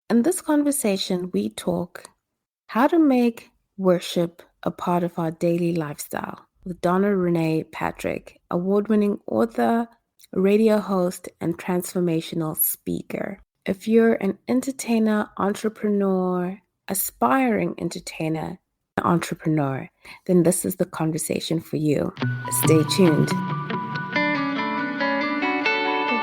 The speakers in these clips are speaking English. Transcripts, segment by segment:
In this conversation, we talk how to make worship a part of our daily lifestyle with Donna Renay Patrick, award-winning author, radio host, and transformational speaker. If you're an entertainer, entrepreneur, aspiring entertainer, entrepreneur, then this is the conversation for you. Stay tuned.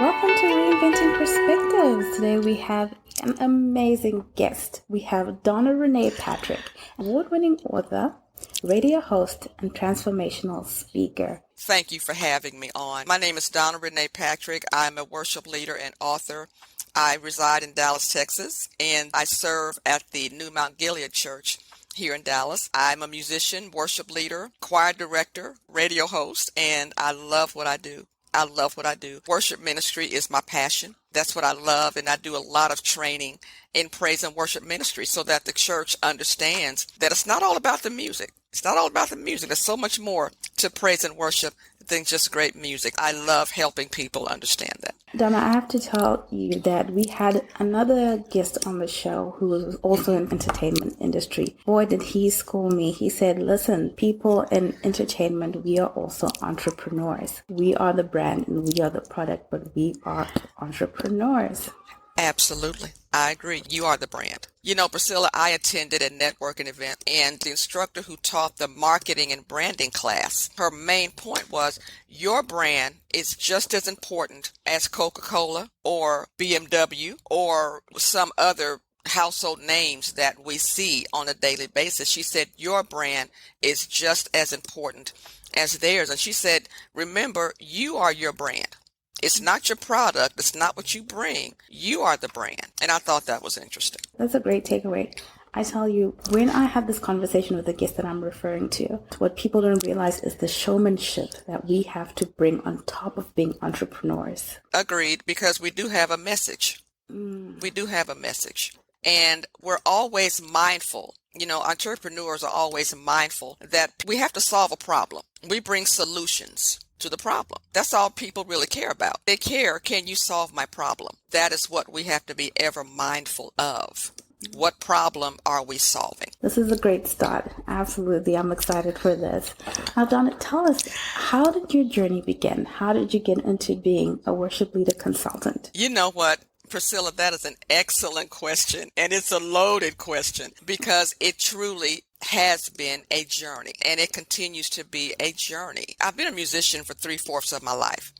Welcome to Reinventing Perspectives. Today we have an amazing guest. We have Donna Renay Patrick, award-winning author, radio host, and transformational speaker. Thank you for having me on. My name is Donna Renay Patrick. I'm a worship leader and author. I reside in Dallas, Texas, and I serve at the New Mount Gilead Church here in Dallas. I'm a musician, worship leader, choir director, radio host, and I love what I do. I love what I do. Worship ministry is my passion. That's what I love, and I do a lot of training in praise and worship ministry so that the church understands that it's not all about the music. It's not all about the music. There's so much more to praise and worship than just great music. I love helping people understand that. Donna, I have to tell you that we had another guest on the show who was also in the entertainment industry. Boy, did he school me. He said, listen, people in entertainment, we are also entrepreneurs. We are the brand and we are the product, but we are entrepreneurs. Absolutely. I agree. You are the brand. You know, Priscilla, I attended a networking event, and the instructor who taught the marketing and branding class, her main point was your brand is just as important as Coca-Cola or BMW or some other household names that we see on a daily basis. She said your brand is just as important as theirs. And she said, remember, you are your brand. It's not your product. It's not what you bring. You are the brand. And I thought that was interesting. That's a great takeaway. I tell you, when I have this conversation with the guest that I'm referring to, what people don't realize is the showmanship that we have to bring on top of being entrepreneurs. Agreed, because we do have a message. We do have a message. And we're always mindful. You know, entrepreneurs are always mindful that we have to solve a problem. We bring solutions to the problem. That's all people really care about. They care, can you solve my problem? That is what we have to be ever mindful of. What problem are we solving? This is a great start. Absolutely. I'm excited for this. Now, Donna, tell us, how did your journey begin? How did you get into being a worship leader consultant? You know what, Priscilla, that is an excellent question. And it's a loaded question because it truly has been a journey, and it continues to be a journey. I've been a musician for 3/4 of my life,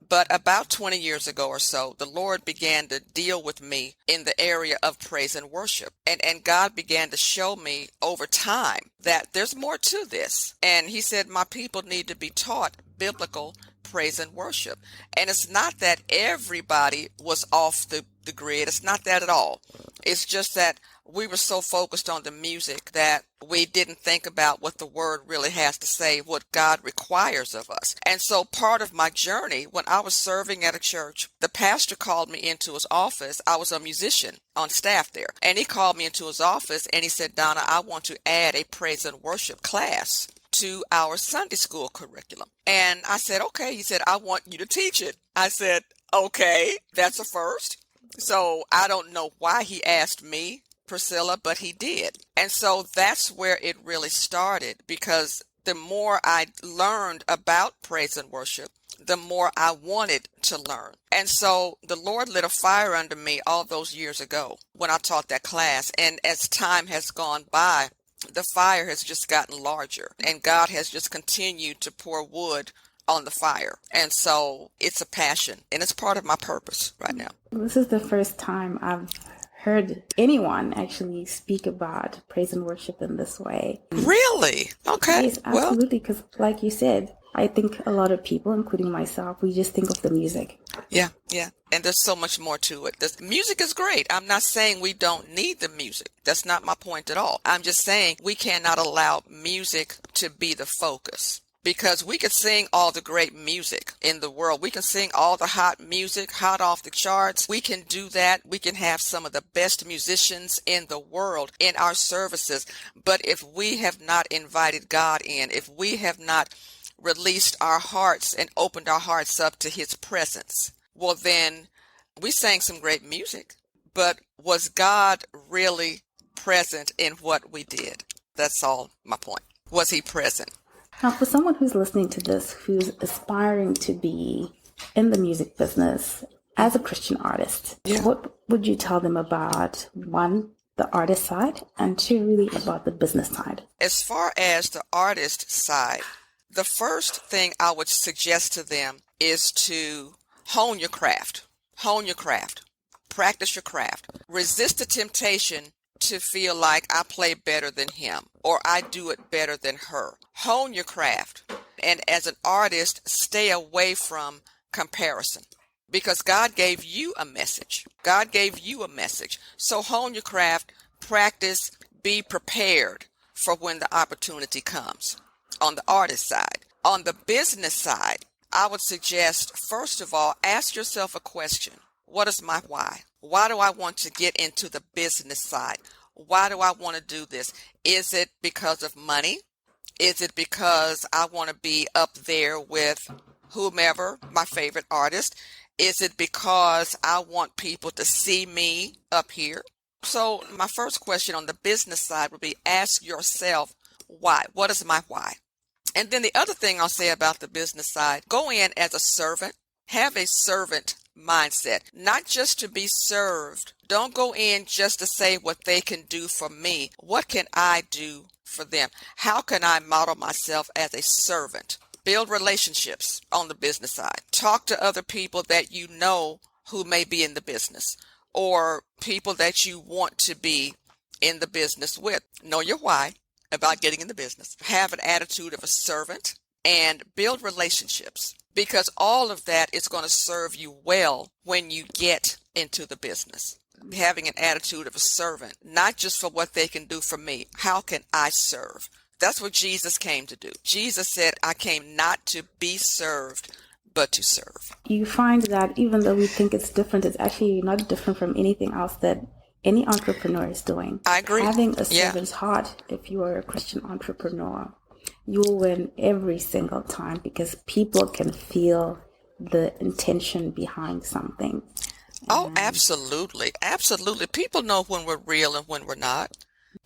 but about 20 years ago or so, the Lord began to deal with me in the area of praise and worship, and God began to show me over time that there's more to this. And he said, my people need to be taught biblical praise and worship. And it's not that everybody was off the grid. It's not that at all. It's just that we were so focused on the music that we didn't think about what the word really has to say, what God requires of us. And so part of my journey, when I was serving at a church, the pastor called me into his office. I was a musician on staff there. And he called me into his office and he said, Donna, I want to add a praise and worship class to our Sunday school curriculum. And I said, okay. He said, I want you to teach it. I said, okay, that's a first. So I don't know why he asked me, Priscilla, but he did. And so that's where it really started, because the more I learned about praise and worship, the more I wanted to learn. And so the Lord lit a fire under me all those years ago when I taught that class. And as time has gone by, the fire has just gotten larger, and God has just continued to pour wood on the fire. And so it's a passion, and it's part of my purpose right now. This is the first time I've heard anyone actually speak about praise and worship in this way. Really? Okay. Yes, absolutely. Because like you said, I think a lot of people, including myself, we just think of the music. Yeah. And there's so much more to it. The music is great. I'm not saying we don't need the music. That's not my point at all. I'm just saying we cannot allow music to be the focus. Because we could sing all the great music in the world. We can sing all the hot music, hot off the charts. We can do that. We can have some of the best musicians in the world in our services. But if we have not invited God in, if we have not released our hearts and opened our hearts up to his presence, well then we sang some great music, but was God really present in what we did? That's all my point. Was he present? Now, for someone who's listening to this, who's aspiring to be in the music business as a Christian artist, what would you tell them about, one, the artist side, and two, really about the business side? As far as the artist side, the first thing I would suggest to them is to hone your craft. Hone your craft. Practice your craft. Resist the temptation to feel like I play better than him or I do it better than her. Hone your craft. And as an artist, stay away from comparison because God gave you a message. God gave you a message. So hone your craft, practice, be prepared for when the opportunity comes on the artist side. On the business side, I would suggest, first of all, ask yourself a question. What is my why? Why do I want to get into the business side? Why do I want to do this? Is it because of money? Is it because I want to be up there with whomever, my favorite artist? Is it because I want people to see me up here? So my first question on the business side would be ask yourself, why? What is my why? And then the other thing I'll say about the business side, go in as a servant. Have a servant mindset, not just to be served. Don't go in just to say what they can do for me. What can I do for them? How can I model myself as a servant? Build relationships on the business side. Talk to other people that you know who may be in the business or people that you want to be in the business with. Know your why about getting in the business. Have an attitude of a servant and build relationships because all of that is going to serve you well when you get into the business. Having an attitude of a servant, not just for what they can do for me. How can I serve? That's what Jesus came to do. Jesus said, I came not to be served, but to serve. You find that even though we think it's different, it's actually not different from anything else that any entrepreneur is doing. I agree. Having a servant's heart, if you are a Christian entrepreneur, you will win every single time because people can feel the intention behind something. Oh, absolutely. Absolutely. People know when we're real and when we're not.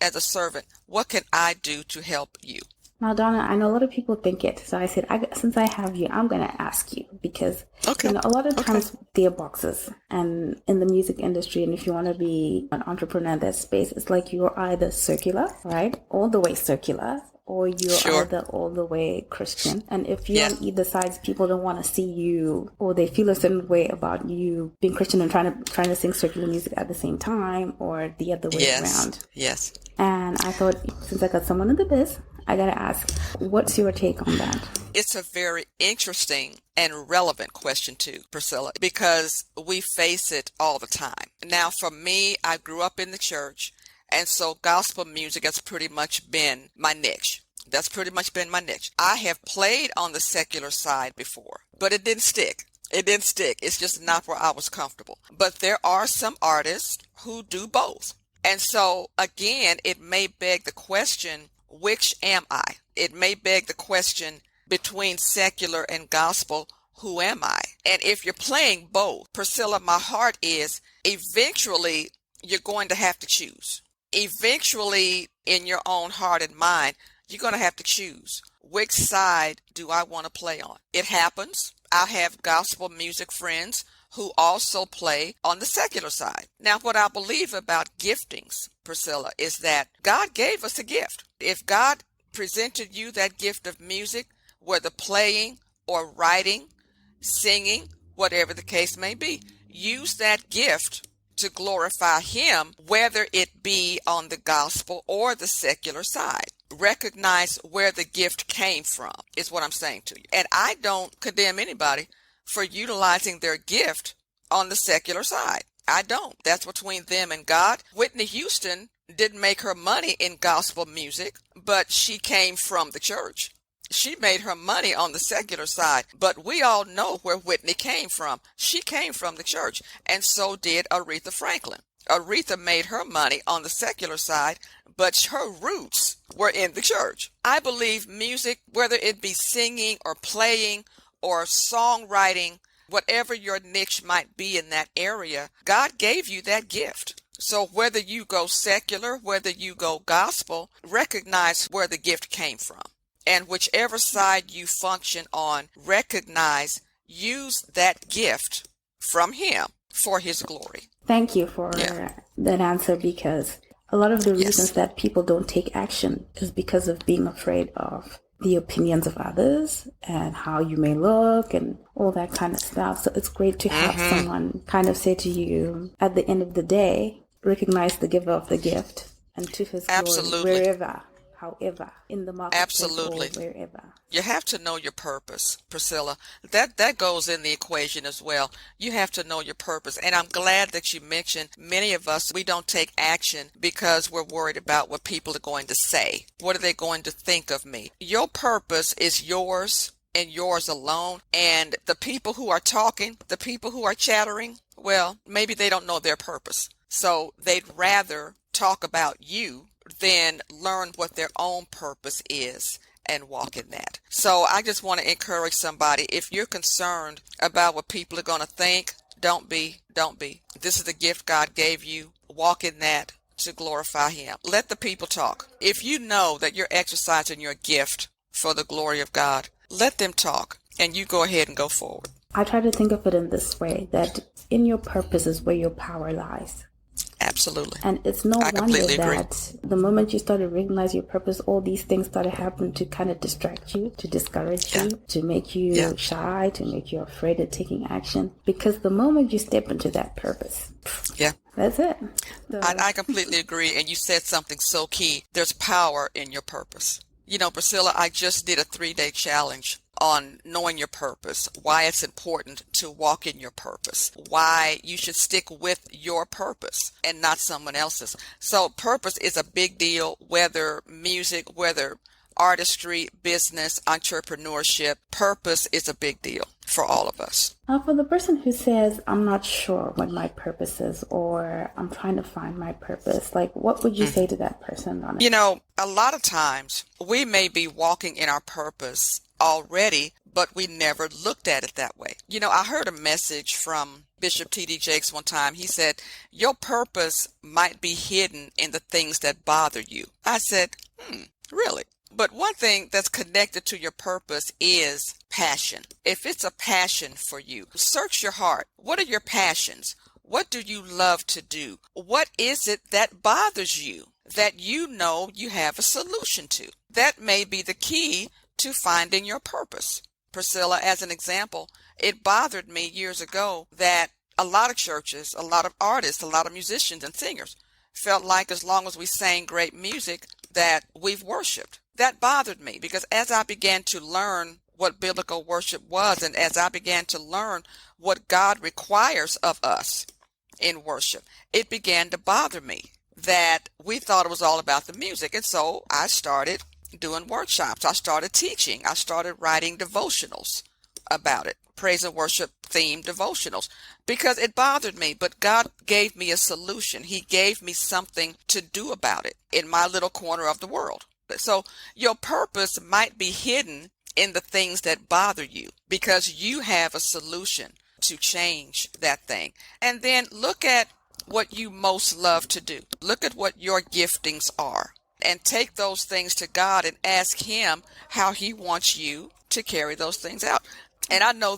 As a servant, what can I do to help you? Now, Donna, I know a lot of people think it. So I said, since I have you, I'm going to ask you because a lot of times there are boxes and in the music industry. And if you want to be an entrepreneur in that space, it's like you're either circular, right? All the way circular, or you're either all the way Christian. And if you're on either sides, people don't want to see you or they feel a certain way about you being Christian and trying to sing circular music at the same time or the other way around. Yes. And I thought, since I got someone in the biz, I got to ask, what's your take on that? It's a very interesting and relevant question too, Priscilla, because we face it all the time. Now, for me, I grew up in the church, and so gospel music has pretty much been my niche. That's pretty much been my niche. I have played on the secular side before, but it didn't stick. It didn't stick. It's just not where I was comfortable. But there are some artists who do both. And so, again, it may beg the question, which am I? It may beg the question between secular and gospel, who am I? And if you're playing both, Priscilla, my heart is eventually you're going to have to choose. Eventually, in your own heart and mind, you're going to have to choose. Which side do I want to play on? It happens. I have gospel music friends who also play on the secular side. Now, what I believe about giftings, Priscilla, is that God gave us a gift. If God presented you that gift of music, whether playing or writing, singing, whatever the case may be, use that gift to glorify Him, whether it be on the gospel or the secular side. Recognize where the gift came from, is what I'm saying to you. And I don't condemn anybody for utilizing their gift on the secular side. I don't. That's between them and God. Whitney Houston didn't make her money in gospel music, but she came from the church. She made her money on the secular side, but we all know where Whitney came from. She came from the church, and so did Aretha Franklin. Aretha made her money on the secular side, but her roots were in the church. I believe music, whether it be singing or playing or songwriting, Whatever your niche might be in that area, God gave you that gift. So whether you go secular, whether you go gospel, recognize where the gift came from. And whichever side you function on, recognize, use that gift from Him for His glory. Thank you for that answer, because a lot of the reasons that people don't take action is because of being afraid of the opinions of others and how you may look and all that kind of stuff. So it's great to have someone kind of say to you, at the end of the day, recognize the giver of the gift and to His glory wherever, however, in the marketplace or wherever. You have to know your purpose, Priscilla. That goes in the equation as well. You have to know your purpose. And I'm glad that you mentioned many of us, we don't take action because we're worried about what people are going to say. What are they going to think of me? Your purpose is yours and yours alone. And the people who are talking, the people who are chattering, well, maybe they don't know their purpose. So they'd rather talk about you than learn what their own purpose is and walk in that. So I just want to encourage somebody, if you're concerned about what people are going to think, don't be. This is the gift God gave you. Walk in that to glorify Him. Let the people talk. If you know that you're exercising your gift for the glory of God, let them talk and you go ahead and go forward. I try to think of it in this way, that in your purpose is where your power lies. Absolutely. And it's no wonder that the moment you started recognizing your purpose, all these things started happening to kind of distract you, to discourage you, to make you shy, to make you afraid of taking action. Because the moment you step into that purpose, that's it. So. I completely agree. And you said something so key. There's power in your purpose. You know, Priscilla, I just did a 3-day challenge on knowing your purpose, why it's important to walk in your purpose, why you should stick with your purpose and not someone else's. So purpose is a big deal, whether music, whether artistry, business, entrepreneurship. Purpose is a big deal for all of us. For the person who says, I'm not sure what my purpose is, or I'm trying to find my purpose, like, what would you say to that person, Donna? You know, a lot of times we may be walking in our purpose already, but we never looked at it that way. You know, I heard a message from Bishop T.D. Jakes one time. He said, your purpose might be hidden in the things that bother you. I said, really? But one thing that's connected to your purpose is passion. If it's a passion for you, search your heart. What are your passions? What do you love to do? What is it that bothers you that you know you have a solution to? That may be the key to finding your purpose. Priscilla, as an example, it bothered me years ago that a lot of churches, a lot of artists, a lot of musicians and singers felt like as long as we sang great music that we've worshiped. That bothered me because as I began to learn what biblical worship was, and as I began to learn what God requires of us in worship, it began to bother me that we thought it was all about the music. And so I started doing workshops. I started teaching. I started writing devotionals about it, praise and worship themed devotionals, because it bothered me. But God gave me a solution. He gave me something to do about it in my little corner of the world. So your purpose might be hidden in the things that bother you because you have a solution to change that thing. And then look at what you most love to do. Look at what your giftings are and take those things to God and ask Him how He wants you to carry those things out. And I know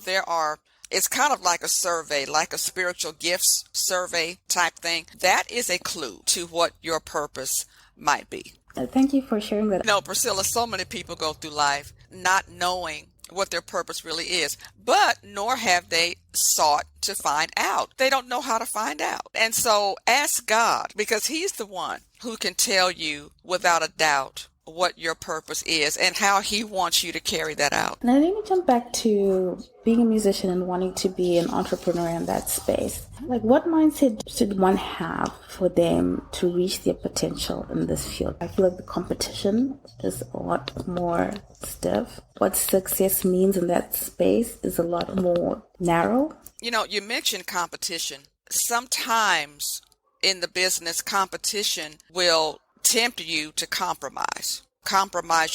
it's kind of like a survey, like a spiritual gifts survey type thing. That is a clue to what your purpose might be. Thank you for sharing that. No, Priscilla, so many people go through life not knowing what their purpose really is, but nor have they sought to find out. They don't know how to find out. And so ask God, because He's the one who can tell you without a doubt what your purpose is and how He wants you to carry that out. Now, let me jump back to being a musician and wanting to be an entrepreneur in that space. Like, what mindset should one have for them to reach their potential in this field? I feel like the competition is a lot more stiff. What success means in that space is a lot more narrow. You know, you mentioned competition. Sometimes in the business, competition will tempt you to compromise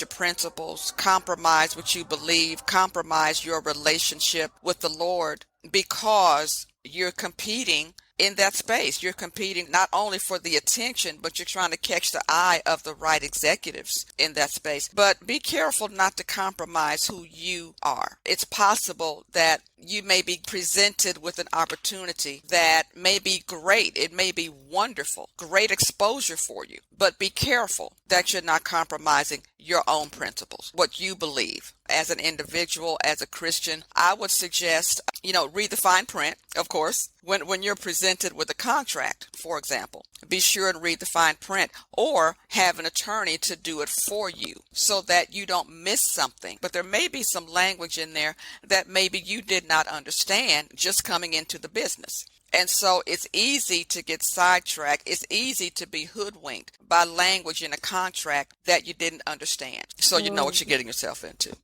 your principles, compromise what you believe, compromise your relationship with the Lord because you're competing in that space. You're competing not only for the attention, but you're trying to catch the eye of the right executives in that space. But be careful not to compromise who you are. It's possible that you may be presented with an opportunity that may be great. It may be wonderful, great exposure for you. But be careful that you're not compromising your own principles, what you believe. As an individual, as a Christian, I would suggest, read the fine print, of course. When you're presented with a contract, for example, be sure to read the fine print or have an attorney to do it for you so that you don't miss something. But there may be some language in there that maybe you did not understand just coming into the business. And so it's easy to get sidetracked. It's easy to be hoodwinked by language in a contract that you didn't understand. So you know what you're getting yourself into.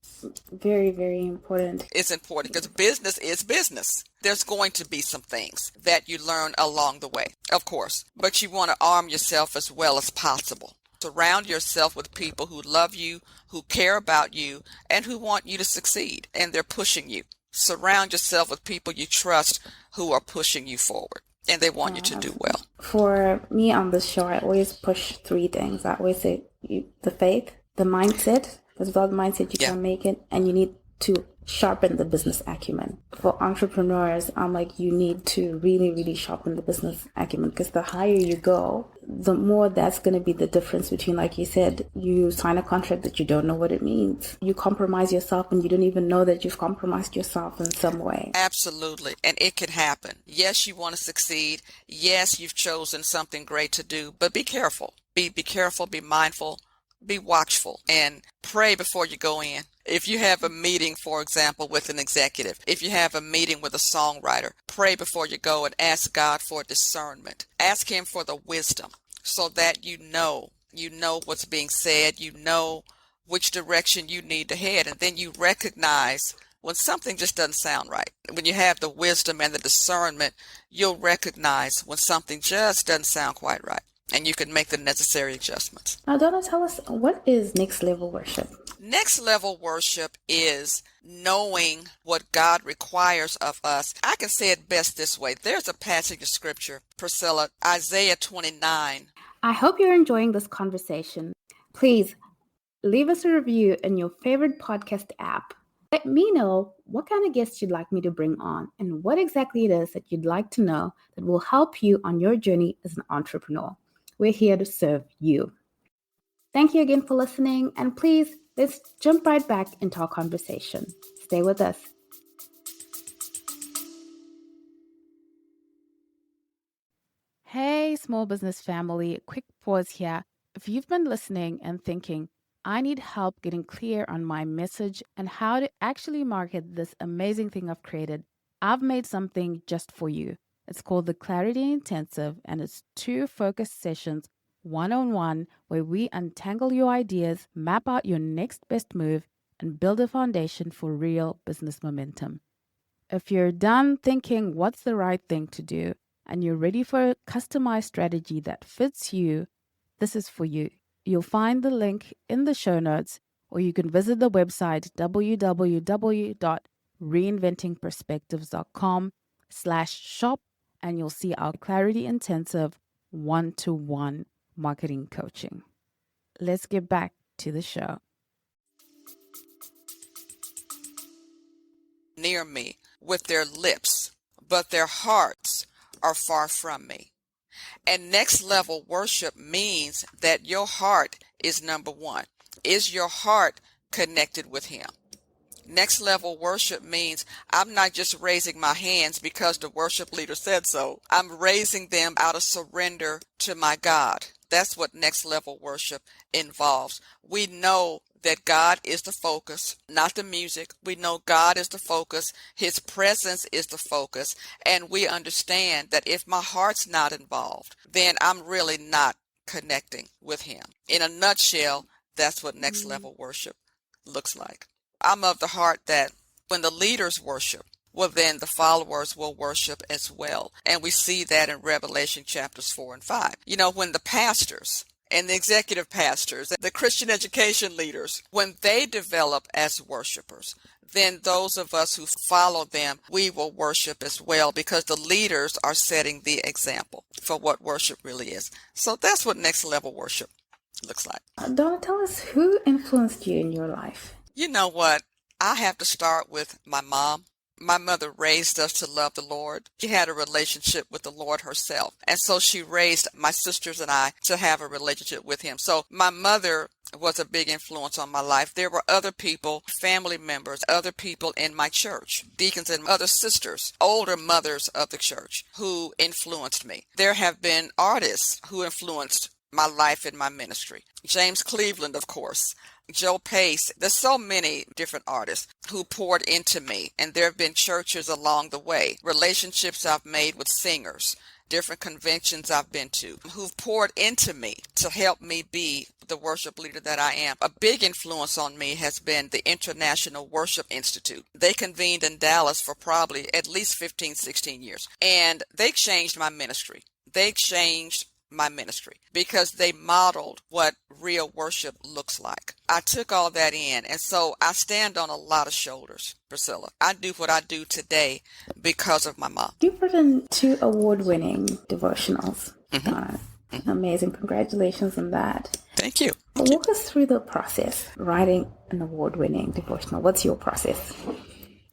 Very, very important. It's important because business is business. There's going to be some things that you learn along the way, of course, but you want to arm yourself as well as possible. Surround yourself with people who love you, who care about you, and who want you to succeed, and they're pushing you. Surround yourself with people you trust who are pushing you forward, and they want you to do well. For me on this show, I always push 3 things. I always say the faith, the mindset. Without mindset, you can't make it, and you need to sharpen the business acumen. For entrepreneurs, I'm like, you need to really, really sharpen the business acumen, because the higher you go, the more that's going to be the difference between, like you said, you sign a contract that you don't know what it means. You compromise yourself and you don't even know that you've compromised yourself in some way. Absolutely. And it can happen. Yes, you want to succeed. Yes, you've chosen something great to do, but be careful. Be careful, be mindful, be watchful, and pray before you go in. If you have a meeting, for example, with an executive, if you have a meeting with a songwriter, pray before you go and ask God for discernment. Ask him for the wisdom so that you know what's being said, you know which direction you need to head, and then you recognize when something just doesn't sound right. When you have the wisdom and the discernment, you'll recognize when something just doesn't sound quite right, and you can make the necessary adjustments. Now, Donna, tell us, what is next level worship? Next level worship is knowing what God requires of us. I can say it best this way. There's a passage of scripture, Priscilla, Isaiah 29. I hope you're enjoying this conversation. Please leave us a review in your favorite podcast app. Let me know what kind of guests you'd like me to bring on and what exactly it is that you'd like to know that will help you on your journey as an entrepreneur. We're here to serve you. Thank you again for listening, and please, let's jump right back into our conversation. Stay with us. Hey, small business family, quick pause here. If you've been listening and thinking, I need help getting clear on my message and how to actually market this amazing thing I've created, I've made something just for you. It's called the Clarity Intensive, and it's 2 focused sessions, one-on-one, where we untangle your ideas, map out your next best move, and build a foundation for real business momentum. If you're done thinking what's the right thing to do, and you're ready for a customized strategy that fits you, this is for you. You'll find the link in the show notes, or you can visit the website www.reinventingperspectives.com/shop, and you'll see our Clarity Intensive 1-to-1 marketing coaching. Let's get back to the show. Near me with their lips, but their hearts are far from me. And next level worship means that your heart is number one. Is your heart connected with him? Next level worship means I'm not just raising my hands because the worship leader said so. I'm raising them out of surrender to my God. That's what next level worship involves. We know that God is the focus, not the music. We know God is the focus. His presence is the focus. And we understand that if my heart's not involved, then I'm really not connecting with him. In a nutshell, that's what next level worship looks like. I'm of the heart that when the leaders worship, well, then the followers will worship as well. And we see that in Revelation chapters 4 and 5. When the pastors and the executive pastors, the Christian education leaders, when they develop as worshipers, then those of us who follow them, we will worship as well, because the leaders are setting the example for what worship really is. So that's what next level worship looks like. Donna, tell us, who influenced you in your life? You know what? I have to start with my mom. My mother raised us to love the Lord. She had a relationship with the Lord herself. And so she raised my sisters and I to have a relationship with him. So my mother was a big influence on my life. There were other people, family members, other people in my church, deacons and other sisters, older mothers of the church who influenced me. There have been artists who influenced my life and my ministry. James Cleveland, of course. Joe Pace. There's so many different artists who poured into me, and there have been churches along the way, relationships I've made with singers, different conventions I've been to, who've poured into me to help me be the worship leader that I am. A big influence on me has been the International Worship Institute. They convened in Dallas for probably at least 15, 16 years, and they changed my ministry. They changed my ministry because they modeled what real worship looks like. I took all that in, and so I stand on a lot of shoulders, Priscilla. I do what I do today because of my mom. You've written 2 award-winning devotionals, Donna. Amazing. Congratulations on that. Thank you. Walk us through the process, writing an award-winning devotional. What's your process?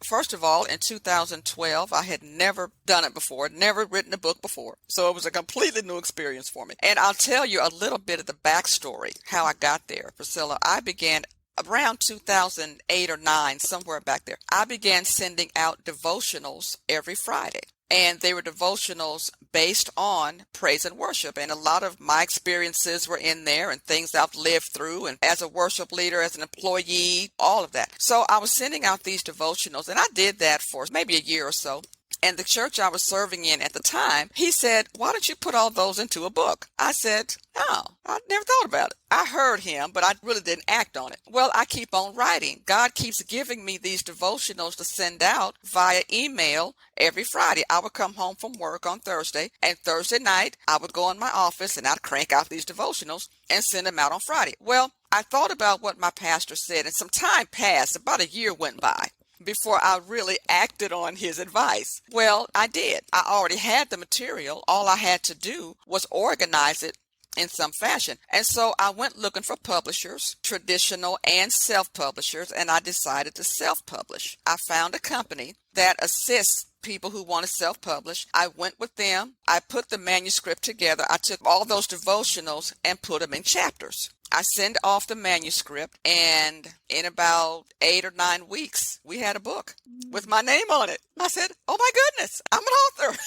First of all, in 2012, I had never done it before, never written a book before. So it was a completely new experience for me. And I'll tell you a little bit of the backstory, how I got there, Priscilla. I began around 2008 or 9, somewhere back there. I began sending out devotionals every Friday. And they were devotionals based on praise and worship. And a lot of my experiences were in there and things I've lived through. And as a worship leader, as an employee, all of that. So I was sending out these devotionals, and I did that for maybe a year or so. And the church I was serving in at the time, he said, why don't you put all those into a book? I said, oh, I never thought about it. I heard him, but I really didn't act on it. Well, I keep on writing. God keeps giving me these devotionals to send out via email every Friday. I would come home from work on Thursday, and Thursday night, I would go in my office and I'd crank out these devotionals and send them out on Friday. Well, I thought about what my pastor said, and some time passed. About a year went by before I really acted on his advice. Well, I did. I already had the material. All I had to do was organize it in some fashion. And so I went looking for publishers, traditional and self-publishers, and I decided to self-publish. I found a company that assists people who want to self-publish. I went with them. I put the manuscript together. I took all those devotionals and put them in chapters. I sent off the manuscript, and in about 8 or 9 weeks, we had a book with my name on it. I said, oh my goodness, I'm an author.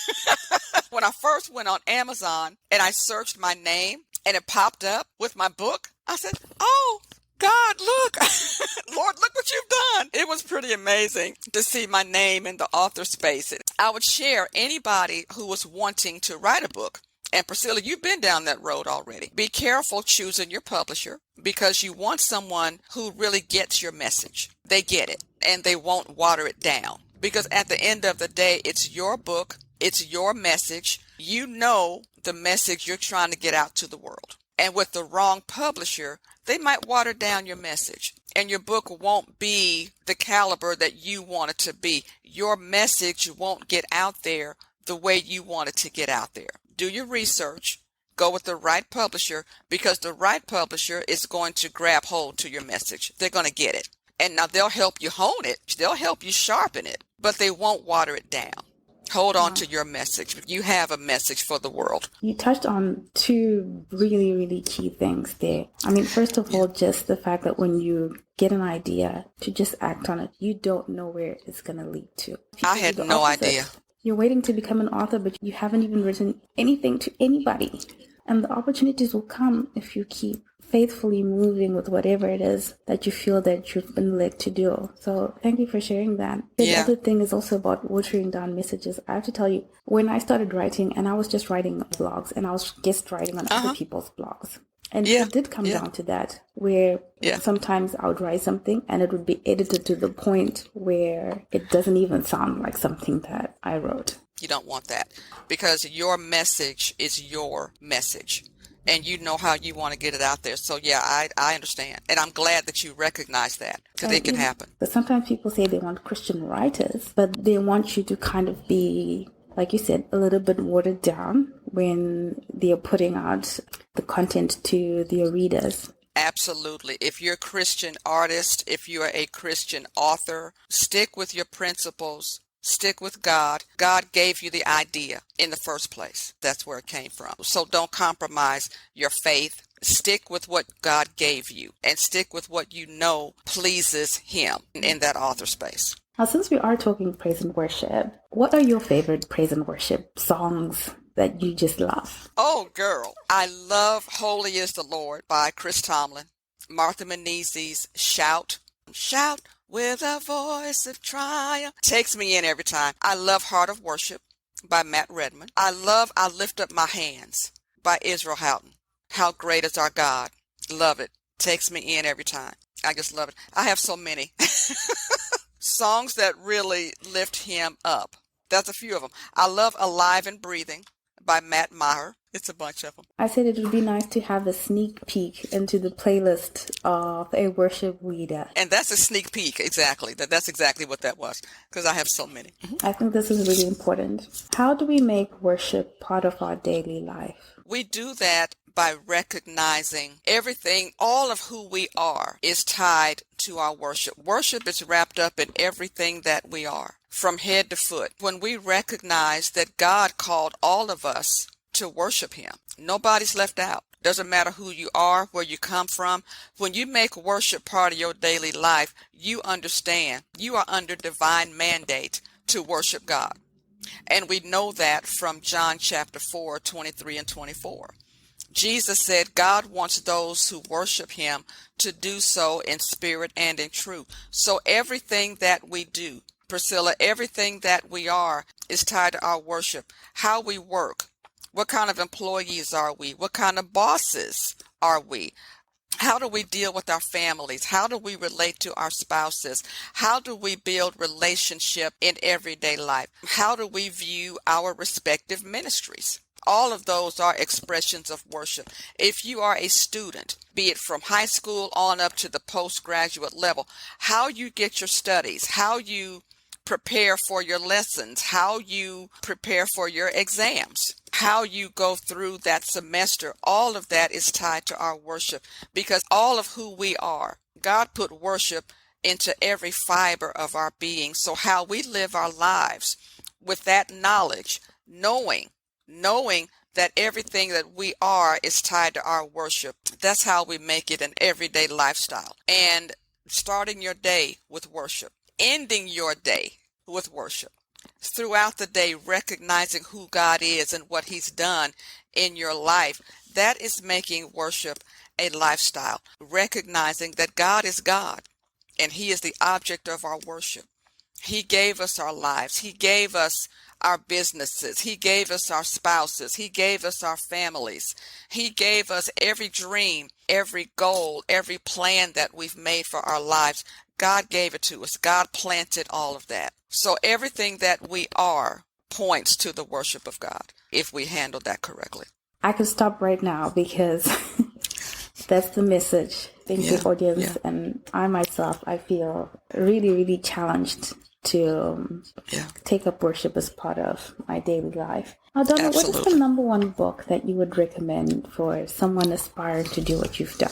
When I first went on Amazon and I searched my name and it popped up with my book, I said, oh, God, look, Lord, look what you've done. It was pretty amazing to see my name in the author space. I would share anybody who was wanting to write a book. And Priscilla, you've been down that road already. Be careful choosing your publisher, because you want someone who really gets your message. They get it, and they won't water it down. Because at the end of the day, it's your book, it's your message. You know the message you're trying to get out to the world. And with the wrong publisher, they might water down your message, and your book won't be the caliber that you want it to be. Your message won't get out there the way you want it to get out there. Do your research, go with the right publisher, because the right publisher is going to grab hold to your message. They're going to get it. And now they'll help you hone it. They'll help you sharpen it, but they won't water it down. Hold on to your message. You have a message for the world. You touched on 2 really, really key things there. I mean, first of all, just the fact that when you get an idea, to just act on it. You don't know where it's going to lead to. I had no idea. You're waiting to become an author, but you haven't even written anything to anybody. And the opportunities will come if you keep faithfully moving with whatever it is that you feel that you've been led to do. So thank you for sharing that. The other thing is also about watering down messages. I have to tell you, when I started writing, and I was just writing blogs, and I was guest writing on other people's blogs. And it did come down to that, where sometimes I would write something and it would be edited to the point where it doesn't even sound like something that I wrote. You don't want that, because your message is your message. and you know how you want to get it out there. So yeah, I understand. And I'm glad that you recognize that, because it can happen. But sometimes people say they want Christian writers, but they want you to kind of be, like you said, a little bit watered down when they're putting out the content to their readers. Absolutely. If you're a Christian artist, if you're a Christian author, stick with your principles. Stick with God. God gave you the idea in the first place. That's where it came from. So don't compromise your faith. Stick with what God gave you and stick with what you know pleases Him in that author space. Now, since we are talking praise and worship, what are your favorite praise and worship songs that you just love? Oh, girl. I love Holy is the Lord by Chris Tomlin. Martha Menezes' Shout. Shout with a voice of triumph. Takes me in every time. I love Heart of Worship by Matt Redman. I love I Lift Up My Hands by Israel Houghton. How Great is Our God. Love it. Takes me in every time. I just love it. I have so many songs that really lift him up. That's a few of them. I love Alive and Breathing by Matt Maher. It's a bunch of them. I said it would be nice to have a sneak peek into the playlist of a worship leader. And that's a sneak peek, exactly. That's exactly what that was, because I have so many. I think this is really important. How do we make worship part of our daily life? We do that by recognizing everything, all of who we are is tied to our worship. Worship is wrapped up in everything that we are, from head to foot. When we recognize that God called all of us to worship Him, nobody's left out. Doesn't matter who you are, where you come from. When you make worship part of your daily life, you understand you are under divine mandate to worship God. And we know that from John chapter 4, 23 and 24. Jesus said God wants those who worship Him to do so in spirit and in truth. So everything that we do, Priscilla, everything that we are is tied to our worship. How we work, what kind of employees are we? What kind of bosses are we? How do we deal with our families? How do we relate to our spouses? How do we build relationship in everyday life? How do we view our respective ministries? All of those are expressions of worship. If you are a student, be it from high school on up to the postgraduate level, how you get your studies, how you prepare for your lessons, how you prepare for your exams, how you go through that semester, all of that is tied to our worship, because all of who we are, God put worship into every fiber of our being. So how we live our lives with that knowledge, knowing that everything that we are is tied to our worship, that's how we make it an everyday lifestyle. And starting your day with worship, ending your day with worship. Throughout the day, recognizing who God is and what He's done in your life, that is making worship a lifestyle. Recognizing that God is God and He is the object of our worship. He gave us our lives. He gave us our businesses. He gave us our spouses. He gave us our families. He gave us every dream, every goal, every plan that we've made for our lives. God gave it to us. God planted all of that. So everything that we are points to the worship of God, if we handle that correctly. I could stop right now because that's the message. Thank you, audience. Yeah. And I myself, I feel really, really challenged to take up worship as part of my daily life. Now, Donna, what is the number one book that you would recommend for someone aspiring to do what you've done?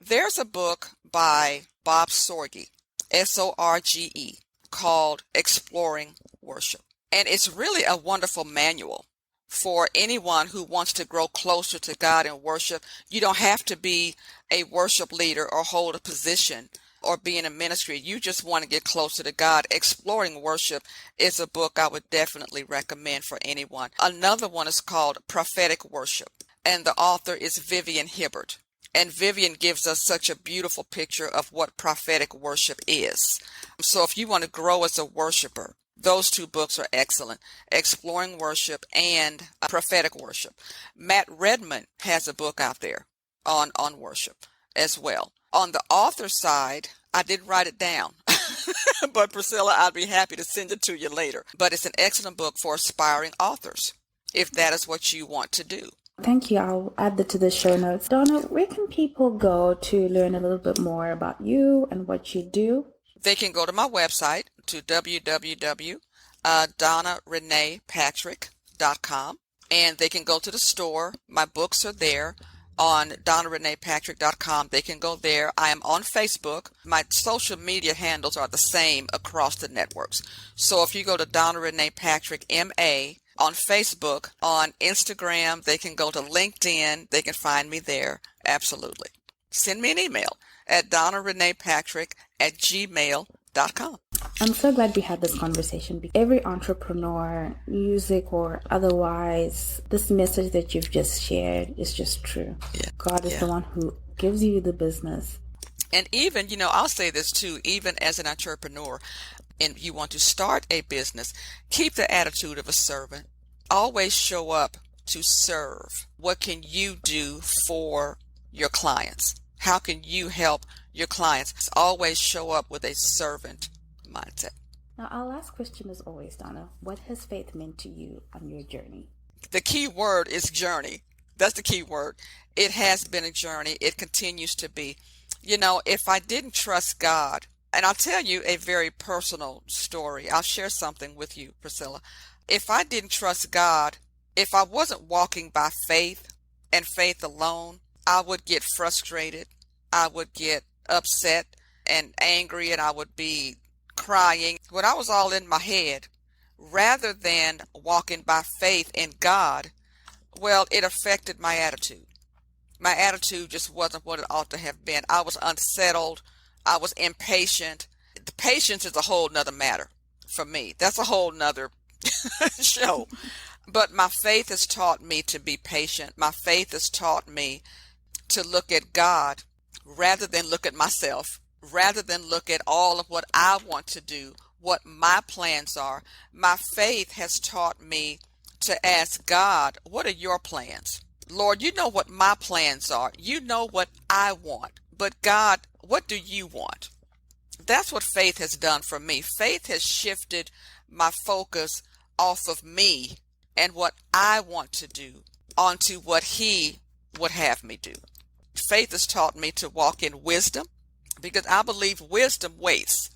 There's a book by Bob Sorge, S-O-R-G-E, called Exploring Worship. And it's really a wonderful manual for anyone who wants to grow closer to God in worship. You don't have to be a worship leader or hold a position or be in a ministry. You just want to get closer to God. Exploring Worship is a book I would definitely recommend for anyone. Another one is called Prophetic Worship, and the author is Vivien Hibbert. And Vivien gives us such a beautiful picture of what prophetic worship is. So if you want to grow as a worshiper, those two books are excellent. Exploring Worship and Prophetic Worship. Matt Redman has a book out there on worship as well. On the author side, I didn't write it down, but Priscilla, I'd be happy to send it to you later. But it's an excellent book for aspiring authors, if that is what you want to do. Thank you. I'll add that to the show notes. Donna, where can people go to learn a little bit more about you and what you do? They can go to my website to www.donnarenaypatrick.com, and they can go to the store. My books are there on donnarenaypatrick.com. They can go there. I am on Facebook. My social media handles are the same across the networks. So if you go to Donna Renay Patrick, MA, on Facebook, on Instagram, they can go to LinkedIn. They can find me there. Absolutely. Send me an email at donnarenaypatrick@gmail.com. I'm so glad we had this conversation. Every entrepreneur, music or otherwise, this message that you've just shared is just true. Yeah. God is the one who gives you the business. And even, I'll say this too, even as an entrepreneur, and you want to start a business, keep the attitude of a servant. Always show up to serve. What can you do for your clients? How can you help your clients? Always show up with a servant mindset. Now, our last question is always, Donna, what has faith meant to you on your journey? The key word is journey. That's the key word. It has been a journey. It continues to be. If I didn't trust God, and I'll tell you a very personal story. I'll share something with you, Priscilla. If I didn't trust God, if I wasn't walking by faith and faith alone, I would get frustrated. I would get upset and angry, and I would be crying when I was all in my head. Rather than walking by faith in God, well, it affected my attitude. My attitude just wasn't what it ought to have been. I was unsettled. I was impatient. The patience is a whole nother matter for me. That's a whole nother show. But my faith has taught me to be patient. My faith has taught me to look at God rather than look at myself, rather than look at all of what I want to do, what my plans are. My faith has taught me to ask God, what are your plans? Lord, you know what my plans are. You know what I want. But God, what do you want? That's what faith has done for me. Faith has shifted my focus off of me and what I want to do onto what He would have me do. Faith has taught me to walk in wisdom, because I believe wisdom waits.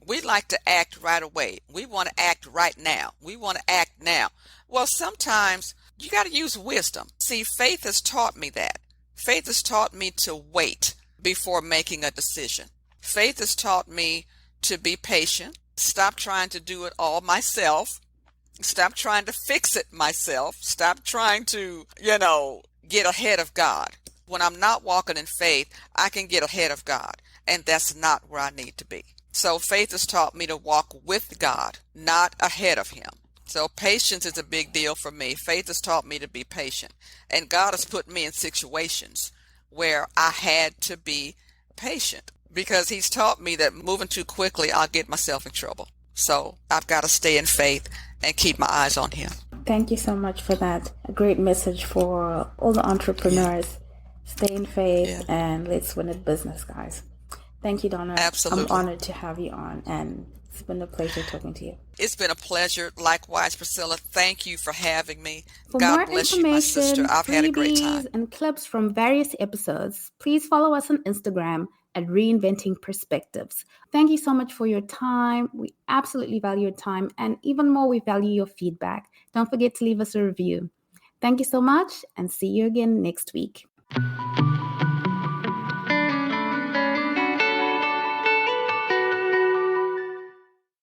We like to act right away. We want to act right now. We want to act now. Well, sometimes you got to use wisdom. See, faith has taught me that. Faith has taught me to wait before making a decision. Faith has taught me to be patient, stop trying to do it all myself, stop trying to fix it myself, stop trying to, get ahead of God. When I'm not walking in faith, I can get ahead of God, and that's not where I need to be. So faith has taught me to walk with God, not ahead of Him. So patience is a big deal for me. Faith has taught me to be patient, and God has put me in situations where I had to be patient, because He's taught me that moving too quickly, I'll get myself in trouble. So I've got to stay in faith and keep my eyes on Him. Thank you so much for that. A great message for all the entrepreneurs. Yeah. Stay in faith and let's win at business, guys. Thank you, Donna. Absolutely. I'm honored to have you on, and it's been a pleasure talking to you. It's been a pleasure. Likewise, Priscilla. Thank you for having me. For God more bless you, my sister. I've had a great time. And clips from various episodes, please follow us on Instagram at Reinventing Perspectives. Thank you so much for your time. We absolutely value your time, and even more, we value your feedback. Don't forget to leave us a review. Thank you so much, and see you again next week.